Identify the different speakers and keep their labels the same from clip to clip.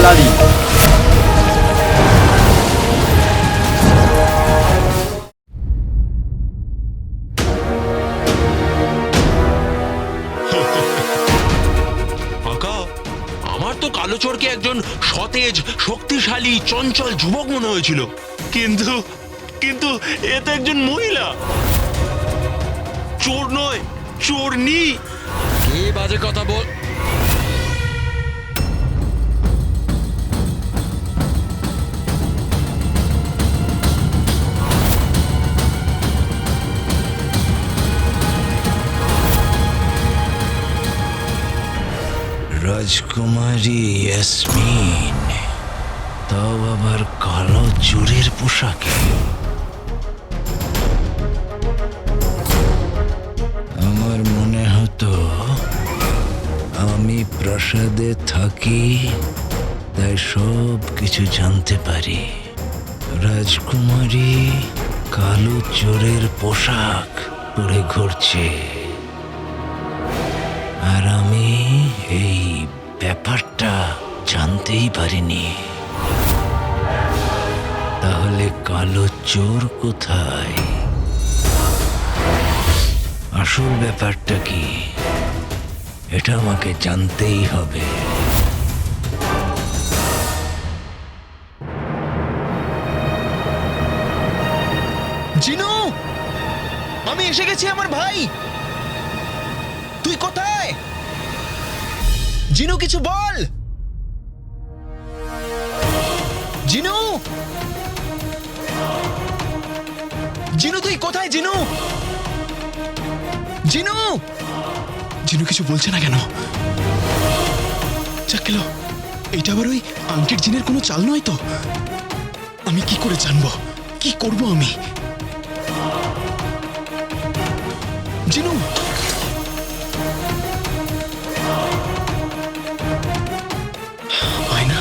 Speaker 1: শক্তিশালী।
Speaker 2: আমার তো কালো চোরকে একজন সতেজ, শক্তিশালী, চঞ্চল যুবক মনে হয়েছিল, কিন্তু কিন্তু এ তো একজন মহিলা। চোর নয়, চোরনি।
Speaker 3: কি বাজে কথা বল।
Speaker 4: রাজকুমারী ইয়াসমিন, তাও আবার কালো চোরের পোশাকে। আমার মনে হতো আমি প্রাসাদে থাকি, তাই সব কিছু জানতে পারি। রাজকুমারী কালো চোরের পোশাক পরে ঘুরছে, আর আমি এই ব্যাপারটা জানতেই পারিনি। তাহলে কালো চোর কোথায়? আসল ব্যাপারটা কি, এটা আমাকে জানতেই হবে।
Speaker 5: জিনু, আমি এসে গেছি আমার ভাই। তুই কোথায়? জিনু, কিছু বল। জিনু, জিনু তুই কোথায়? জিনু, জিনু, জিনু কিছু বলছে না কেন? যাক গেল, এটা আবার ওই আংটির জিনের কোনো চাল নয় তো? আমি কি করে জানবো? কি করব আমি? জিনু, আয়না,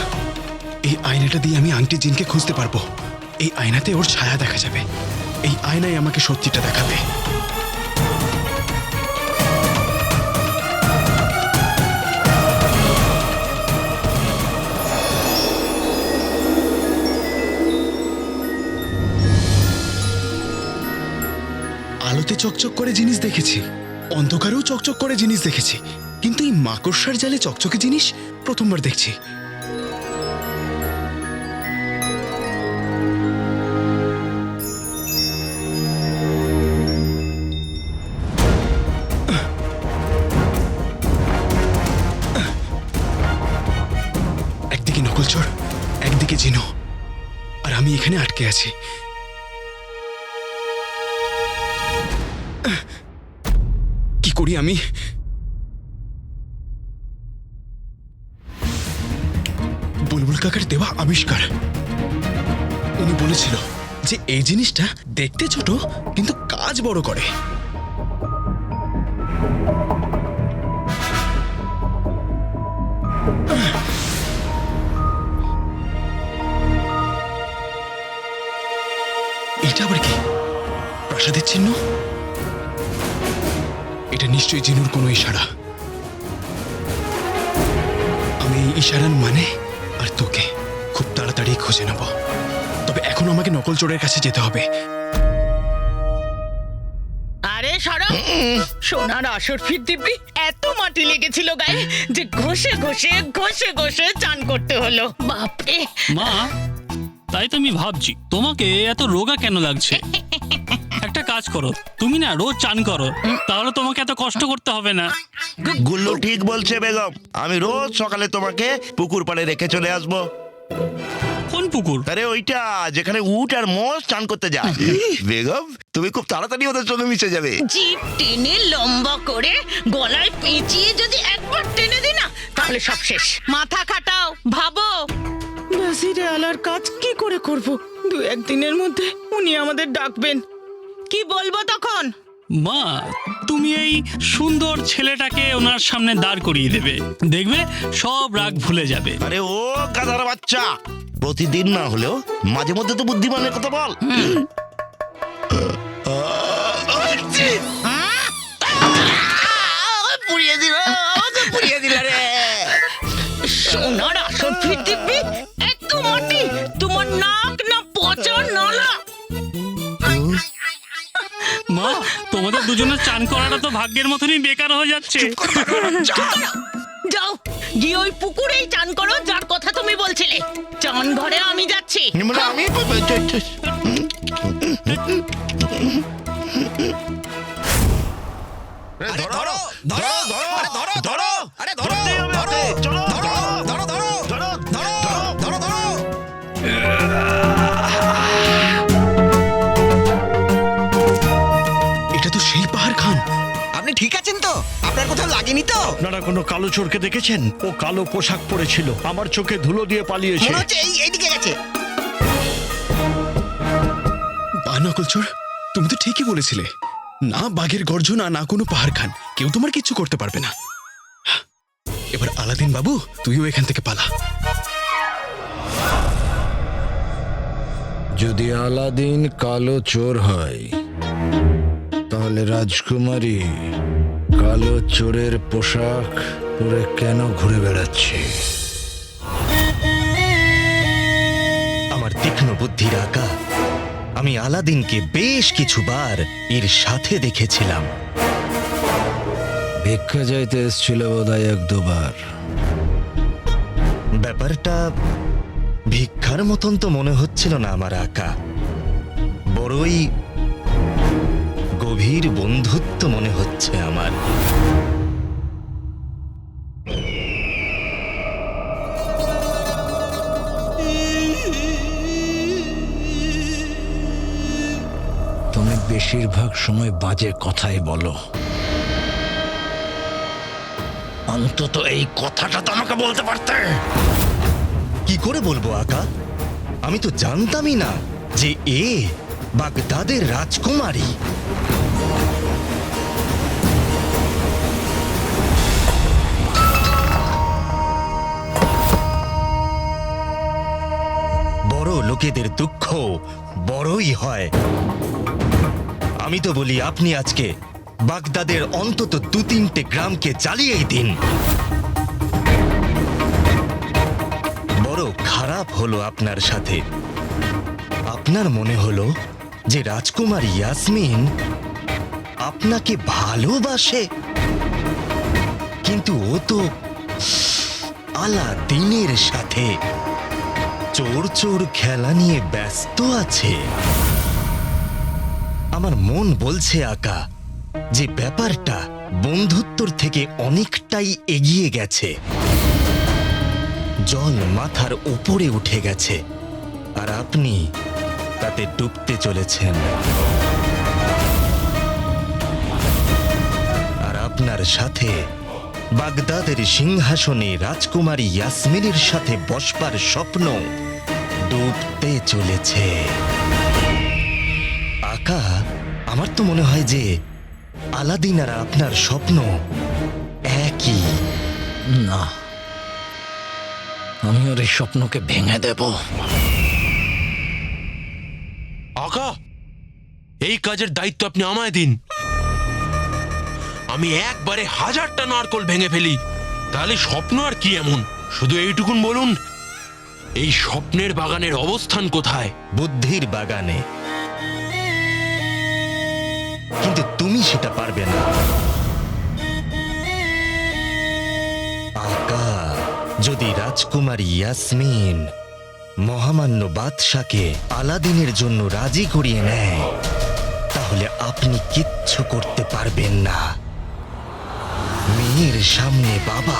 Speaker 5: এই আয়নাটা দিয়ে আমি আংটি জিনকে খুঁজতে পারবো। এই আয়নাতে ওর ছায়া দেখা যাবে। এই আয়নাই আমাকে সত্যিটা দেখাবে। আলোতে চকচক করে জিনিস দেখেছি, অন্ধকারেও চকচক করে জিনিস দেখেছি, কিন্তু এই মাকড়সার জালে চকচকে জিনিস প্রথমবার দেখছি। একদিকে নকলচোর, একদিকে জিনো, আর আমি এখানে আটকে আছি। কি করি আমি? বুলবুল কাকার দেওয়া আবিষ্কার। উনি বলেছিল যে এই জিনিসটা দেখতে ছোট কিন্তু কাজ বড় করে। এটা আবার কি? প্রাসাদের চিহ্ন? এটা নিশ্চয়ই জিনুর কোনো ইশারা। আমি এই ইশারার মানে আর তোকে খুব তাড়াতাড়ি খুঁজে নেব। তবে এখন আমাকে নকল চোরের কাছে যেতে হবে।
Speaker 6: আরে সরব, সোনার আসর ফির দিব্যি এত মাটি লেগেছিল গায়ে যে ঘষে ঘষে ঘষে ঘষে চান করতে হলো। বাপরে
Speaker 7: মা, তাই তো আমি ভাবছি তোমাকে এত রোগা কেন লাগছে। একটা কাজ করো, তুমি না রোজ চান করো, তাহলে তোমাকে এত কষ্ট করতে হবে না।
Speaker 8: গুল্লু ঠিক বলছে বেগম, আমি রোজ সকালে তোমাকে পুকুর পাড়ে রেখে চলে আসবো।
Speaker 7: কোন পুকুর?
Speaker 8: আরে ওইটা যেখানে উট আর মোষ চান করতে যায়। বেগম, তুমি খুব তাড়াতাড়ি ওদের সঙ্গে মিশে যাবে।
Speaker 6: জিভ টেনে লম্বা করে গলায় পেঁচিয়ে যদি একবার টেনে দি না, তাহলে সব শেষ। মাথা খাটাও, ভাবো। বাসিরে আলার কাজ কি করে করব? দু একদিনের মধ্যে উনি আমাদের ডাকবেন, কি বলবো তখন?
Speaker 7: মা, তুমি এই সুন্দর ছেলেটাকে ওনার সামনে দাঁড় করিয়ে দেবে, দেখবে সব রাগ ভুলে যাবে।
Speaker 8: আরে ও গাধার বাচ্চা, প্রতিদিন না হলেও মাঝে মধ্যে তো বুদ্ধিমানের কথা বল। পুড়িয়ে দিল রে।
Speaker 6: সোনার আসর ফির দিব্যি
Speaker 7: জন্য চান করাটা তো ভাগ্যের মতনই বেকার হয়ে যাচ্ছে।
Speaker 6: যাও গিয়ে ওই পুকুরেই চান করো যার কথা তুমি বলছিলে। চান ঘরে আমি যাচ্ছি।
Speaker 8: মানে আমি ধরো ধরো ধরো ধরো ধরো আরে ধরো ধরো চলো ধরো ধরো ধরো ধরো ধরো ধরো ধরো।
Speaker 5: এটা তো সেই পাহাড় খান।
Speaker 1: আপনি ঠিক আছেন তো? আপনার কোথাও লাগেনি তো?
Speaker 9: আপনারা কোনো কালো চোরকে দেখেছেন? ও কালো পোশাক পরেছিল, আমার চোখে ধুলো দিয়ে পালিয়েছে।
Speaker 1: মনে হচ্ছে এইদিকে গেছে।
Speaker 5: বানকল চোর, তুমি তো ঠিকই বলেছিলে। না বাঘের গর্জনা, না কোনো পাহাড় খান, কেউ তোমার কিচ্ছু করতে পারবে না। এবার আলাদিন বাবু, তুইও এখান থেকে পালা।
Speaker 4: যদি আলাদিন কালো চোর হয় তাহলে রাজকুমারী কালো চোরের পোশাক পরে কেন ঘুরে বেড়াচ্ছে?
Speaker 10: আমার তীক্ষ্ণ বুদ্ধির আঁকা আমি আলাদিনকে বেশ কিছুবার এর সাথে দেখেছিলাম।
Speaker 4: ভিক্ষা যাইতে এসেছিল বোধহয় এক দুবার।
Speaker 10: ব্যাপারটা ভিক্ষার মতন তো মনে হচ্ছিল না আমার আঁকা, বড়ই গভীর বন্ধুত্ব মনে হচ্ছে আমার।
Speaker 4: তুমি বেশিরভাগ সময় বাজে কথাই বলো। অন্তত এই কথাটা তো আমাকে বলতে পারতে।
Speaker 10: কি করে বলবো আকা? আমি তো জানতামই না যে এ বাগদাদের রাজকুমারী। বড় লোকেদের দুঃখ বড়ই হয়। আমি তো বলি আপনি আজকে বাগদাদের অন্তত 2-3টে গ্রামকে জ্বালিয়েই দিন। বড় খারাপ হলো আপনার সাথে। আপনার মনে হলো যে রাজকুমারী ইয়াসমিন আপনাকে ভালোবাসে, কিন্তু ও তো আলাদিনের সাথে চোর চোর খেলা নিয়ে ব্যস্ত আছে। আমার মন বলছে আকা যে ব্যাপারটা বন্ধুত্বর থেকে অনেকটাই এগিয়ে গেছে। জল মাথার উপরে উঠে গেছে আর আপনি তাতে ডুবতে চলেছেন। আর আপনার সাথে বাগদাদের সিংহাসনে রাজকুমারী ইয়াসমিনের সাথে বসবার স্বপ্ন ডুবতে চলেছে। আকা, আমার তো মনে হয় যে আলাদিন আর আপনার স্বপ্ন একই।
Speaker 4: না, আমি ওর এই স্বপ্নকে ভেঙে দেব।
Speaker 2: আকা, এই কাজের দায়িত্ব আপনি আমায় দিন। আমি একবারে 1000টা নারকল ভেঙে ফেলি, তাহলে স্বপ্ন আর কি এমন? শুধু এইটুকুন বলুন, এই স্বপ্নের বাগানের অবস্থান কোথায়?
Speaker 10: বুদ্ধির বাগানে। কিন্তু তুমি সেটা পারবে না আকা। যদি রাজকুমারী ইয়াসমিন মহামান্য বাদশাকে আলাদিনের জন্য রাজি করিয়ে নেয়, তাহলে আপনি কিচ্ছু করতে পারবেন না। মেয়ের সামনে বাবা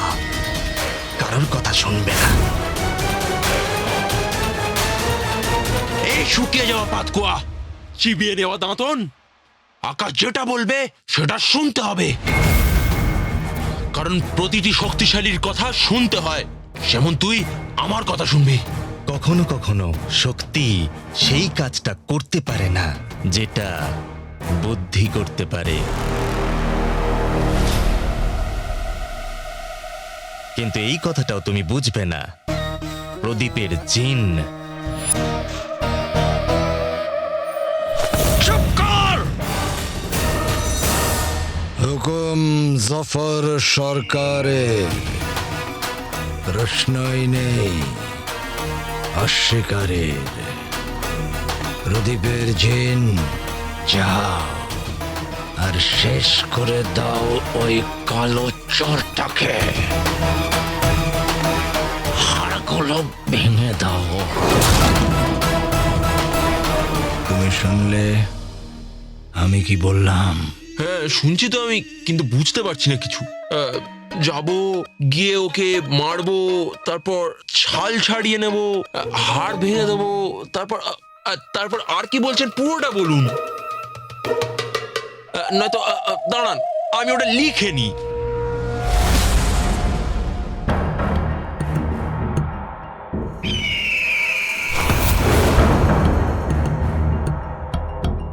Speaker 10: কারোর কথা শুনবে না।
Speaker 2: এই শুকিয়ে যাওয়া পাতকুয়া, চিবিয়ে দেওয়া দাঁতন, আকাশ যেটা বলবে সেটা শুনতে হবে। কারণ প্রতিটি শক্তিশালীর কথা শুনতে হয়। যেমন তুই আমার কথা শুনবি।
Speaker 10: কখনো কখনো শক্তি সেই কাজটা করতে পারে না যেটা বুদ্ধি করতে পারে। কিন্তু এই কথাটাও তুমি বুঝবে না। প্রদীপের জিন
Speaker 4: হুকুম জফর সরকারের, প্রশ্নই নেই অস্বীকারের। প্রদীপের জিন, যাও আর শেষ করে দাও ওই কালো চোরটাকে। হাড়গুলো ভেঙে দাও। তুমি শুনলে আমি কি বললাম?
Speaker 2: হ্যাঁ শুনছি তো আমি, কিন্তু বুঝতে পারছি না কিছু। যাব, গিয়ে ওকে মারবো, তারপর ছাল ছাড়িয়ে নেব, হাড় ভেঙে দেবো, তারপর তারপর আর কি বলছেন পুরোটা বলুন। নয়তো দাঁড়ান, আমি ওটা লিখে নিই।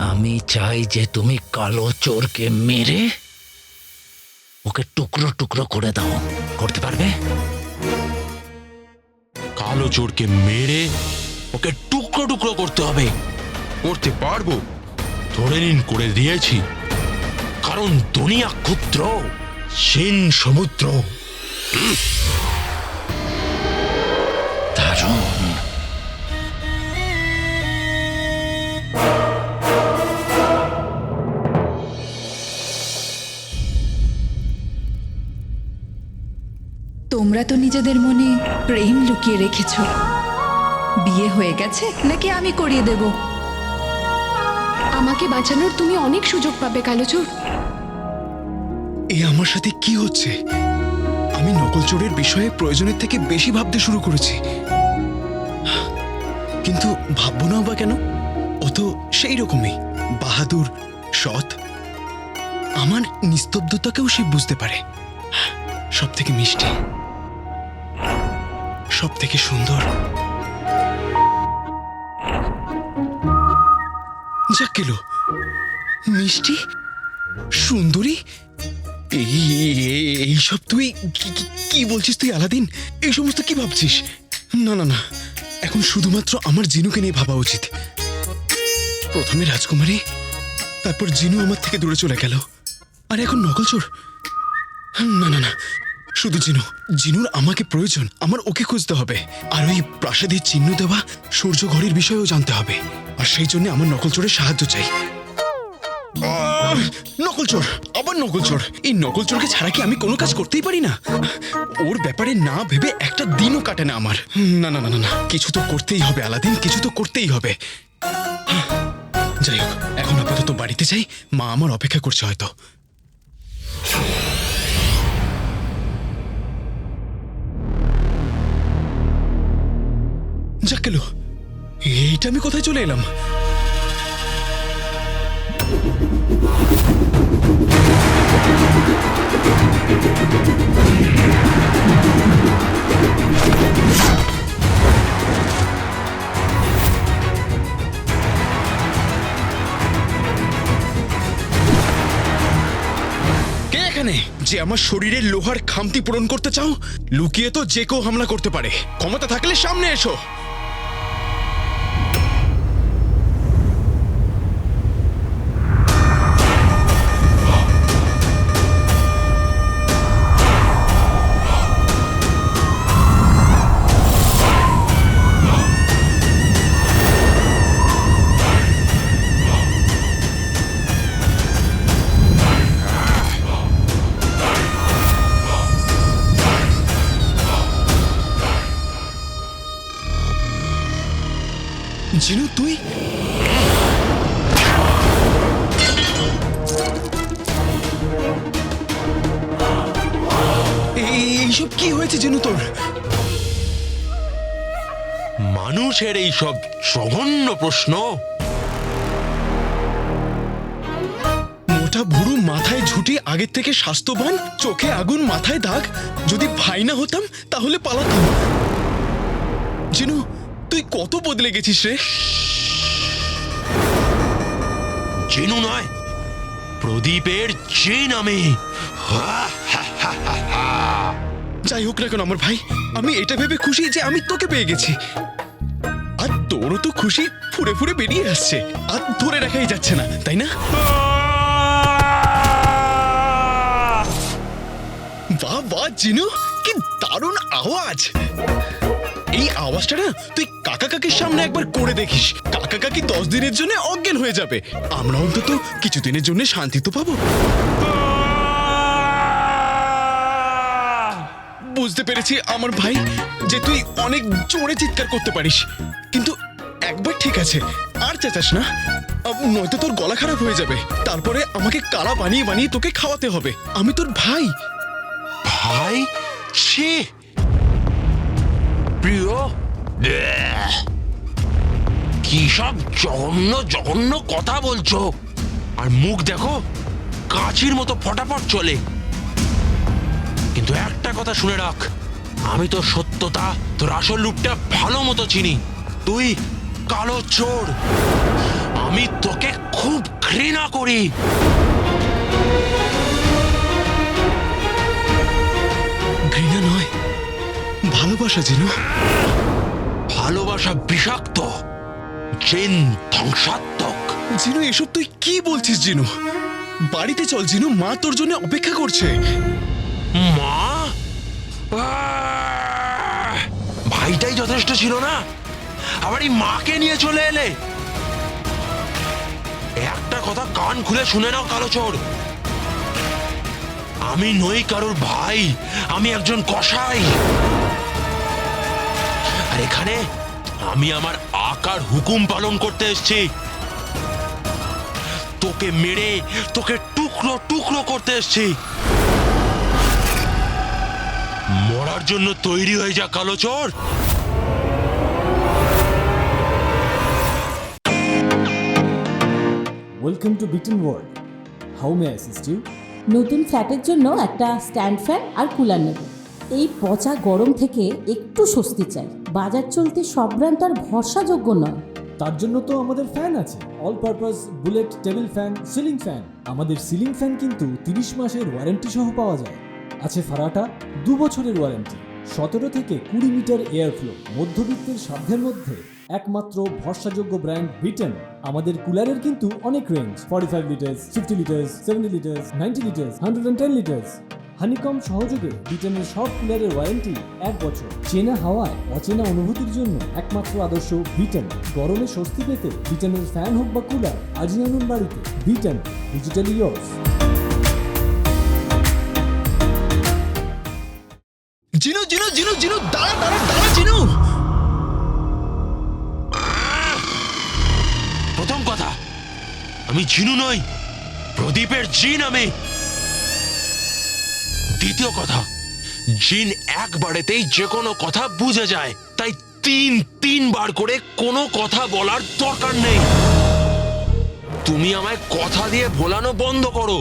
Speaker 4: আমি চাই যে তুমি কালো চোরকে মেরে ওকে টুকরো টুকরো করে দাও। করতে পারবে?
Speaker 2: কালো চোরকে মেরে ওকে টুকরো টুকরো করতে হবে। করতে পারবো, ধরে নিন করে দিয়েছি। কারণ দুনিয়া ক্ষুদ্র, সিন সমুদ্র।
Speaker 4: দারুণ।
Speaker 11: তোমরা তো নিজেদের মনে প্রেম লুকিয়ে রেখেছ। বিয়ে হয়ে গেছে নাকি আমি করিয়ে দেব?
Speaker 12: আমাকে বাঁচানোর তুমি অনেক সুযোগ পাবে কালোচোর।
Speaker 5: এ আমার সাথে কি হচ্ছে? আমি নকল চোরের বিষয়ে প্রয়োজনের থেকে বেশি ভাবতে শুরু করেছি। কিন্তু ভাববো না বা কেন? ও তো সেই রকমই বাহাদুর, সৎ। আমার নিস্তব্ধতাকেও সে বুঝতে পারে। সব থেকে মিষ্টি, সব থেকে সুন্দর। যা গেল, মিষ্টি, সুন্দরী, এইসব তুই কি বলছিস? তুই আলাদিন, এই সমস্ত কি ভাবছিস? না না না, এখন শুধুমাত্র আমার জিনুকে নিয়ে ভাবা উচিত। প্রথমে রাজকুমারী, তারপর জিনু আমার থেকে দূরে চলে গেল, আর এখন নকল চোর। না না না, শুধু জিনু। জিনুর আমাকে প্রয়োজন, আমার ওকে খুঁজতে হবে। আর ওই প্রাসাদের চিহ্ন দেওয়া সূর্য ঘড়ির বিষয়েও জানতে হবে। আর সেই জন্য আমার নকল চোরের সাহায্য চাই। নকল চোর, আবার নকল চোর। এই নকল চোরকে ছাড়া কি আমি কোনো কাজ করতেই পারি না? ওর ব্যাপারে না ভেবে একটা দিনও কাটে না আমার। না না না না না, কিছু তো করতেই হবে আলাদিন, কিছু তো করতেই হবে। যাই হোক, এখন আপাতত বাড়িতে যাই। মা আমার অপেক্ষা করছে হয়তো। যাক গেল, এইটা আমি কোথায় চলে এলাম? কে এখানে? যে আমার শরীরের লোহার খামতি পূরণ করতে চাও? লুকিয়ে তো যে কেউ হামলা করতে পারে। ক্ষমতা থাকলে সামনে এসো। জিনু, তুই? এইসব কি হয়েছে জিনু তোর?
Speaker 2: মানুষের এই সব জঘন্য প্রশ্ন।
Speaker 5: মোটা ভুরু, মাথায় ঝুঁটি, আগের থেকে স্বাস্থ্যবান, চোখে আগুন, মাথায় দাগ। যদি ভাই না হতাম তাহলে পালাতাম। জিনু, তুই কত বদলে গেছিস রে।
Speaker 2: জিনু নয়, প্রদীপের জিন আমি।
Speaker 5: যাই হোক না কেন আমার ভাই, আমি এটা ভেবে খুশি যে আমি তোকে পেয়ে গেছি। আর তোরও তো খুশি ফুরে ফুরে বেরিয়ে আসছে, আর ধরে রাখাই যাচ্ছে না, তাই না? বাহ বাহ জিনু, কি দারুণ আওয়াজ। এই আওয়াজটা না তুই কাকা কাকির সামনে একবার করে দেখিস। কাকা কাকি 10 দিনের জন্য অজ্ঞান হয়ে যাবে, আমরা অন্তত কিছুদিনের জন্য শান্তি তো পাবো। বুঝতে পেরেছি আমার ভাই যে তুই অনেক জোরে চিৎকার করতে পারিস, কিন্তু একবার ঠিক আছে, আর চেঁচাস না, নয়তো তোর গলা খারাপ হয়ে যাবে। তারপরে আমাকে কালা বানিয়ে বানিয়ে তোকে খাওয়াতে হবে। আমি তোর ভাই।
Speaker 2: ভাই? ছি! প্রিয়, কি সব জঘন্য জঘন্য কথা বলছো, আর মুখ দেখো কাঁচির মতো ফটাফট চলে। কিন্তু একটা কথা শুনে রাখ, আমি তোর সত্যতা, তোর আসল রূপটা ভালো মতো চিনি। তুই কালো চোর, আমি তোকে খুব ঘৃণা করি।
Speaker 5: ঘৃণা নয়, ভালোবাসা। জিনু,
Speaker 2: ভালোবাসা বিষাক্ত, জিন ধ্বংসাত্মক।
Speaker 5: জিনু, এসব তুই কি বলছিস? জিনু, বাড়িতে চল জিনু, মা তোর জন্য অপেক্ষা করছে।
Speaker 2: মা? ভাইটাই যথেষ্ট ছিল না, আবার এই মাকে নিয়ে চলে এলে। একটা কথা কান খুলে শুনে নাও কালো চোর, আমি নই কারোর ভাই, আমি একজন কসাই। আর এখানে আমি আমার আকার হুকুম পালন করতে এসেছি। তোকে মেরে তোকে টুকরো টুকরো করতে এসেছি। মরার জন্য তৈরি হয়ে যা কালো চোর।
Speaker 13: Welcome to Bitten world. How may I assist you?
Speaker 14: নতুন ফ্ল্যাটের জন্য একটা স্ট্যান্ড ফ্যান আর কুলার নেব। এই পচা গরম থেকে একটু স্বস্তি চাই। বাজার চলতে সব ব্র্যান্ড আর ভরসাযোগ্য নয়।
Speaker 13: তার জন্য তো আমাদের ফ্যান আছে, all purpose bullet table fan, ceiling fan. আমাদের সিলিং ফ্যান কিন্তু 30 মাসের ওয়ারেন্টি সহ পাওয়া যায়। আছে ফারাটা 2 বছরের ওয়ারেন্টি, 17 থেকে 20 মিটার এয়ার ফ্লো, মধ্যবিত্তের সাধ্যের মধ্যে একমাত্র ভরসাযোগ্য ব্র্যান্ড বিটেন। আমাদের কুলারের কিন্তু অনেক range, 45 litres, 50 litres, 70 litres, 90 litres, 110 litres. Honeycomb সহযোগে বিটেনের সব কুলারের ওয়ারেন্টি 1 বছর। চেনা হাওয়ায় অচেনা অনুভূতির জন্য একমাত্র আদর্শ বিটেন। গরমে স্বস্তি পেতে বিটেনের ফ্যান হোক বা কুলার, আজই আনুন বাড়িতে। বিটেন, ডিজিটালি ইয়োর্স।
Speaker 5: জিনু, জিনু, জিনু, জিনু, দাঁড়া দাঁড়া দাঁড়া জিনু।
Speaker 2: প্রথম কথা, আমি জিনু নই, প্রদীপের জিন আমি। দ্বিতীয় কথা, জিন একবারেতেই যে কোনো কথা বুঝে যায়, তাই 3 বার করে কোনো কথা বলার দরকার নেই। তুমি আমায় কথা দিয়ে ভোলানো বন্ধ করো।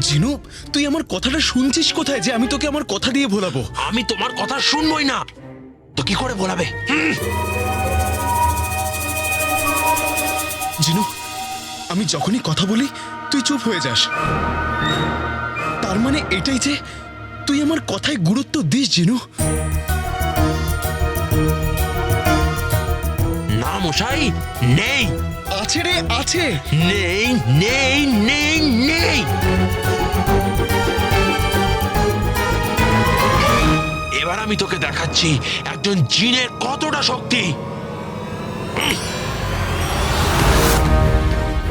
Speaker 5: জিনু, তুই আমার কথাটা শুনছিস কোথায় যে আমি তোকে আমার কথা দিয়ে ভোলাবো?
Speaker 2: আমি তোমার কথা শুনবই না, তো কি করে ভোলাবে?
Speaker 5: জিনু, আমি যখনই কথা বলি তুই চুপ হয়ে যাস, তার মানে এটাই যে তুই আমার কথায় গুরুত্ব দিস? জিনু,
Speaker 2: না মশাই, নেই।
Speaker 5: আছে রে, আছে।
Speaker 2: নেই নেই নেই নেই। এবার আমি তোকে দেখাচ্ছি একজন জিনের কতটা শক্তি।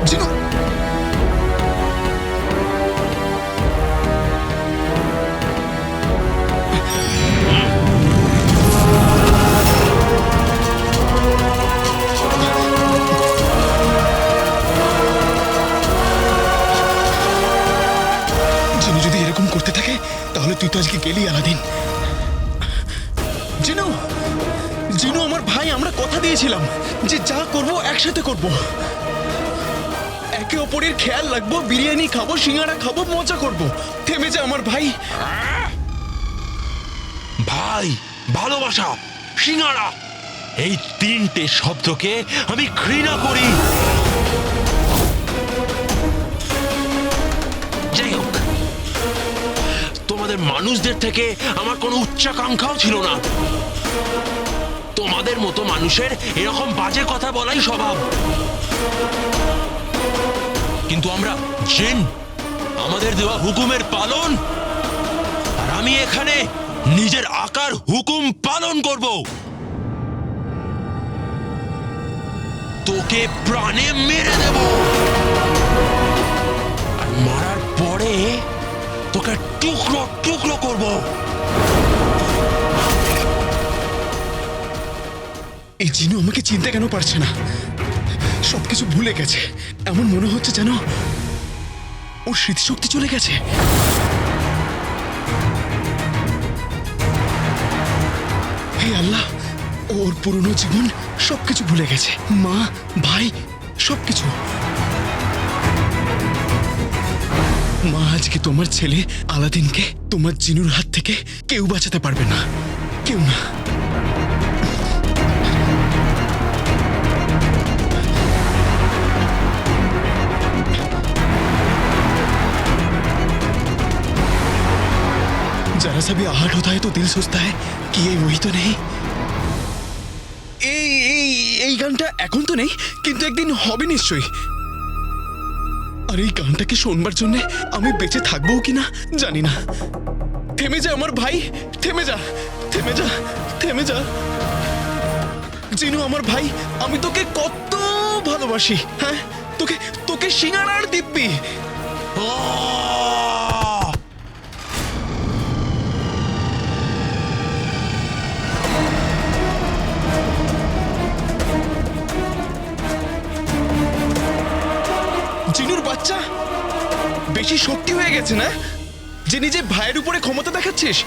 Speaker 5: জিনু, যদি এরকম করতে থাকে তাহলে তুই তো আজকে গেলি আলাদিন। জিনু, জিনু আমার ভাই, আমরা কথা দিয়েছিলাম যে যা করব একসাথে করব, একে অপরের খেয়াল রাখবো, বিরিয়ানি খাবো, সিঙ্গাড়া খাবো, মজা করব। থেমে যা আমার ভাই।
Speaker 2: ভাই, ভালোবাসা, সিঙ্গাড়া, এই 3টে শব্দকে আমি ঘৃণা করি। যাই হোক, তোমাদের মানুষদের থেকে আমার কোনো উচ্চাকাঙ্ক্ষাও ছিল না। তোমাদের মতো মানুষের এরকম বাজে কথা বলাই স্বভাব। কিন্তু আমরা জিন, আমাদের দেওয়া হুকুমের পালন, আর আমি এখানে নিজের আকার হুকুম পালন করব। তোকে প্রাণে মেরে দেব, আর মারার পরে তোকে টুকরো টুকরো করব।
Speaker 5: এই জিনু আমাকে চিনতে কেন পারছে না? সবকিছু ভুলে গেছে, এমন মনে হচ্ছে যেন ওর স্মৃতিশক্তি চলে গেছে। হে আল্লাহ, ওর পুরনো জীবন সবকিছু ভুলে গেছে, মা ভাই সবকিছু। মা, আজকে তোমার ছেলে আলাদিনকে তোমার জিনুর হাত থেকে কেউ বাঁচাতে পারবে না, কেউ না। जरा सा भी आहट होता है तो दिल सोचता है कि ये वही तो नहीं। এই গানটা এখন তো নেই, কিন্তু একদিন হবে নিশ্চয়ই। আর এই গানটাকে শোনবার জন্য আমি বেঁচে থাকবো কিনা জানি না। থেমে যা আমার ভাই, থেমে যা, থেমে যা, থেমে যা। জিনু আমার ভাই, আমি তোকে কত ভালোবাসি। হ্যাঁ, তোকে তোকে সিঙ্গারার দিব্যি। জিনুর বাচ্চা, বেশি শক্তি হয়ে গেছে না যে নিজে ভাইয়ের উপরে ক্ষমতা দেখাচ্ছিস?